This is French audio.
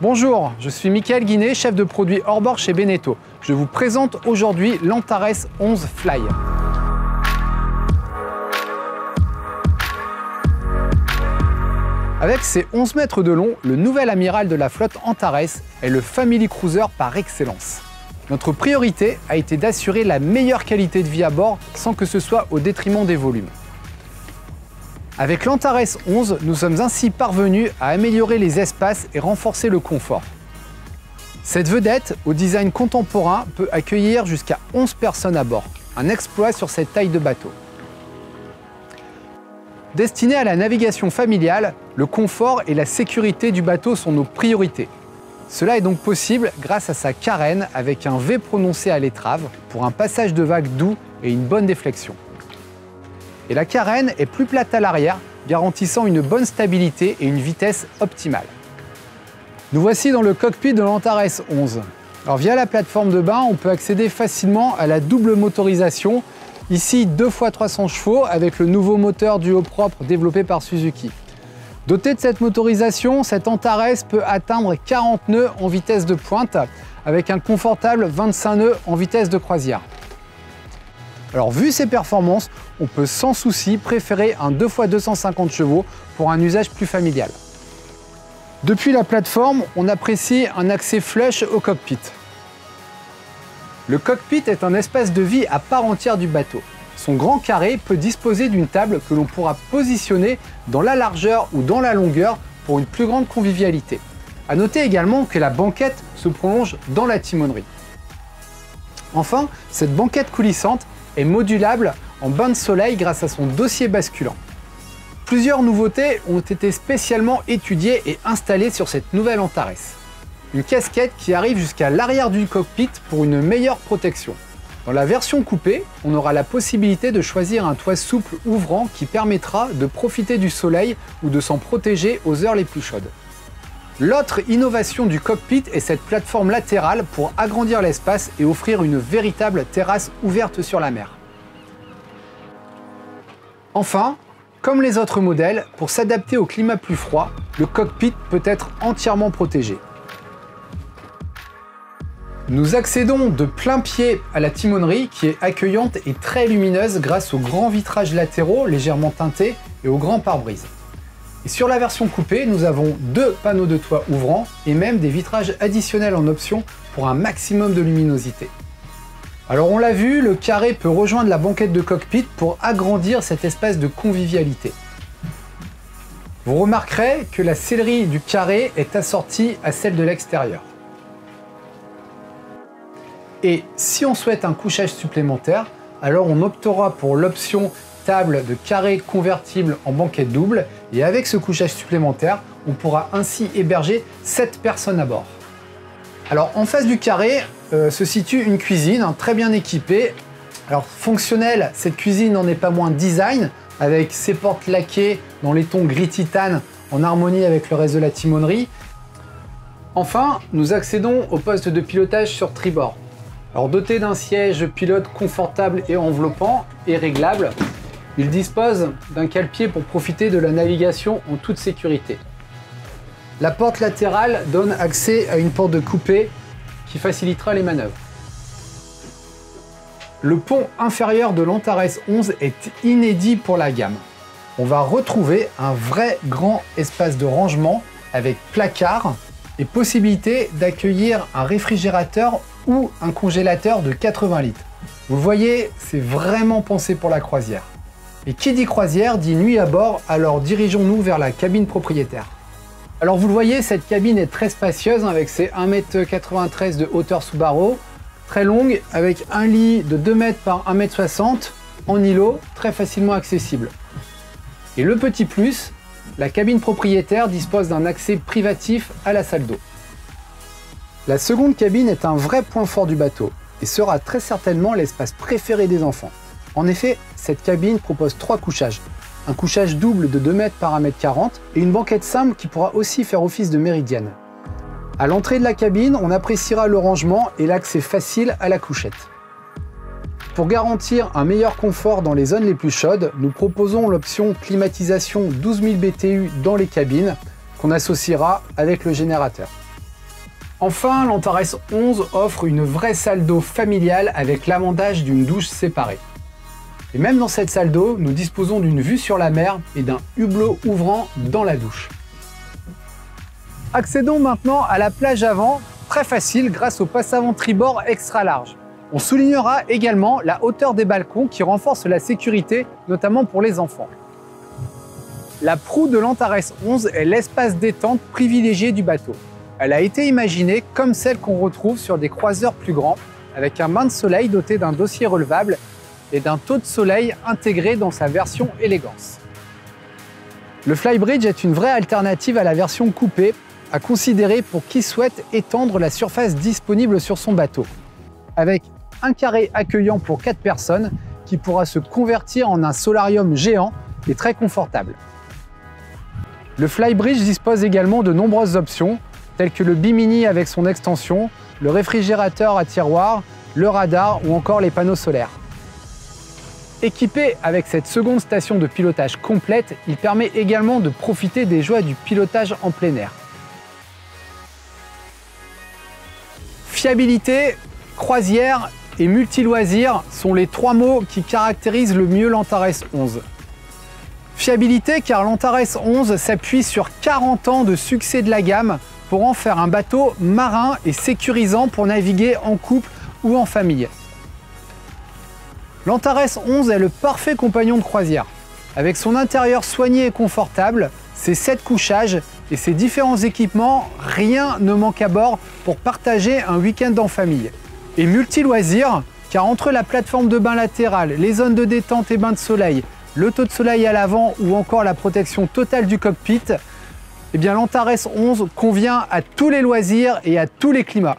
Bonjour, je suis Michael Guinet, chef de produit hors-bord chez Beneteau. Je vous présente aujourd'hui l'Antares 11 Fly. Avec ses 11 mètres de long, le nouvel amiral de la flotte Antares est le family cruiser par excellence. Notre priorité a été d'assurer la meilleure qualité de vie à bord sans que ce soit au détriment des volumes. Avec l'Antares 11, nous sommes ainsi parvenus à améliorer les espaces et renforcer le confort. Cette vedette, au design contemporain, peut accueillir jusqu'à 11 personnes à bord. Un exploit sur cette taille de bateau. Destiné à la navigation familiale, le confort et la sécurité du bateau sont nos priorités. Cela est donc possible grâce à sa carène avec un V prononcé à l'étrave pour un passage de vagues doux et une bonne déflexion. Et la carène est plus plate à l'arrière, garantissant une bonne stabilité et une vitesse optimale. Nous voici dans le cockpit de l'Antares 11. Alors via la plateforme de bain, on peut accéder facilement à la double motorisation. Ici 2 x 300 chevaux avec le nouveau moteur duo propre développé par Suzuki. Doté de cette motorisation, cette Antares peut atteindre 40 nœuds en vitesse de pointe avec un confortable 25 nœuds en vitesse de croisière. Alors vu ses performances, on peut sans souci préférer un 2 x 250 chevaux pour un usage plus familial. Depuis la plateforme, on apprécie un accès flush au cockpit. Le cockpit est un espace de vie à part entière du bateau. Son grand carré peut disposer d'une table que l'on pourra positionner dans la largeur ou dans la longueur pour une plus grande convivialité. A noter également que la banquette se prolonge dans la timonerie. Enfin, cette banquette coulissante est modulable en bain de soleil grâce à son dossier basculant. Plusieurs nouveautés ont été spécialement étudiées et installées sur cette nouvelle Antares. Une casquette qui arrive jusqu'à l'arrière du cockpit pour une meilleure protection. Dans la version coupée, on aura la possibilité de choisir un toit souple ouvrant qui permettra de profiter du soleil ou de s'en protéger aux heures les plus chaudes. L'autre innovation du cockpit est cette plateforme latérale pour agrandir l'espace et offrir une véritable terrasse ouverte sur la mer. Enfin, comme les autres modèles, pour s'adapter au climat plus froid, le cockpit peut être entièrement protégé. Nous accédons de plein pied à la timonerie qui est accueillante et très lumineuse grâce aux grands vitrages latéraux légèrement teintés et aux grands pare-brise. Et sur la version coupée, nous avons 2 panneaux de toit ouvrants et même des vitrages additionnels en option pour un maximum de luminosité. Alors on l'a vu, le carré peut rejoindre la banquette de cockpit pour agrandir cet espace de convivialité. Vous remarquerez que la sellerie du carré est assortie à celle de l'extérieur. Et si on souhaite un couchage supplémentaire, alors on optera pour l'option table de carré convertible en banquette double et avec ce couchage supplémentaire, on pourra ainsi héberger 7 personnes à bord. Alors en face du carré se situe une cuisine très bien équipée. Alors fonctionnelle, cette cuisine n'en est pas moins design avec ses portes laquées dans les tons gris titane en harmonie avec le reste de la timonerie. Enfin, nous accédons au poste de pilotage sur tribord. Alors doté d'un siège pilote confortable et enveloppant et réglable, il dispose d'un cale-pied pour profiter de la navigation en toute sécurité. La porte latérale donne accès à une porte de coupée qui facilitera les manœuvres. Le pont inférieur de l'Antares 11 est inédit pour la gamme. On va retrouver un vrai grand espace de rangement avec placard et possibilité d'accueillir un réfrigérateur ou un congélateur de 80 litres. Vous le voyez, c'est vraiment pensé pour la croisière. Et qui dit croisière dit nuit à bord, alors dirigeons-nous vers la cabine propriétaire. Alors vous le voyez, cette cabine est très spacieuse avec ses 1,93 m de hauteur sous barreau, très longue avec un lit de 2 m par 1,60 m en îlot, très facilement accessible. Et le petit plus, la cabine propriétaire dispose d'un accès privatif à la salle d'eau. La seconde cabine est un vrai point fort du bateau et sera très certainement l'espace préféré des enfants. En effet, cette cabine propose 3 couchages. Un couchage double de 2 m par 1,40 m et une banquette simple qui pourra aussi faire office de méridienne. À l'entrée de la cabine, on appréciera le rangement et l'accès facile à la couchette. Pour garantir un meilleur confort dans les zones les plus chaudes, nous proposons l'option climatisation 12 000 BTU dans les cabines qu'on associera avec le générateur. Enfin, l'Antares 11 offre une vraie salle d'eau familiale avec l'amendage d'une douche séparée. Et même dans cette salle d'eau, nous disposons d'une vue sur la mer et d'un hublot ouvrant dans la douche. Accédons maintenant à la plage avant, très facile grâce au passe-avant tribord extra large. On soulignera également la hauteur des balcons qui renforce la sécurité, notamment pour les enfants. La proue de l'Antares 11 est l'espace détente privilégié du bateau. Elle a été imaginée comme celle qu'on retrouve sur des croiseurs plus grands, avec un bain de soleil doté d'un dossier relevable et d'un taux de soleil intégré dans sa version élégance. Le Flybridge est une vraie alternative à la version coupée, à considérer pour qui souhaite étendre la surface disponible sur son bateau, avec un carré accueillant pour 4 personnes qui pourra se convertir en un solarium géant et très confortable. Le Flybridge dispose également de nombreuses options, telles que le bimini avec son extension, le réfrigérateur à tiroir, le radar ou encore les panneaux solaires. Équipé avec cette seconde station de pilotage complète, il permet également de profiter des joies du pilotage en plein air. Fiabilité, croisière et multi-loisirs sont les 3 mots qui caractérisent le mieux l'Antares 11. Fiabilité car l'Antares 11 s'appuie sur 40 ans de succès de la gamme pour en faire un bateau marin et sécurisant pour naviguer en couple ou en famille. L'Antares 11 est le parfait compagnon de croisière. Avec son intérieur soigné et confortable, ses 7 couchages et ses différents équipements, rien ne manque à bord pour partager un week-end en famille. Et multi-loisirs, car entre la plateforme de bain latérale, les zones de détente et bain de soleil, le taux de soleil à l'avant ou encore la protection totale du cockpit, eh bien l'Antares 11 convient à tous les loisirs et à tous les climats.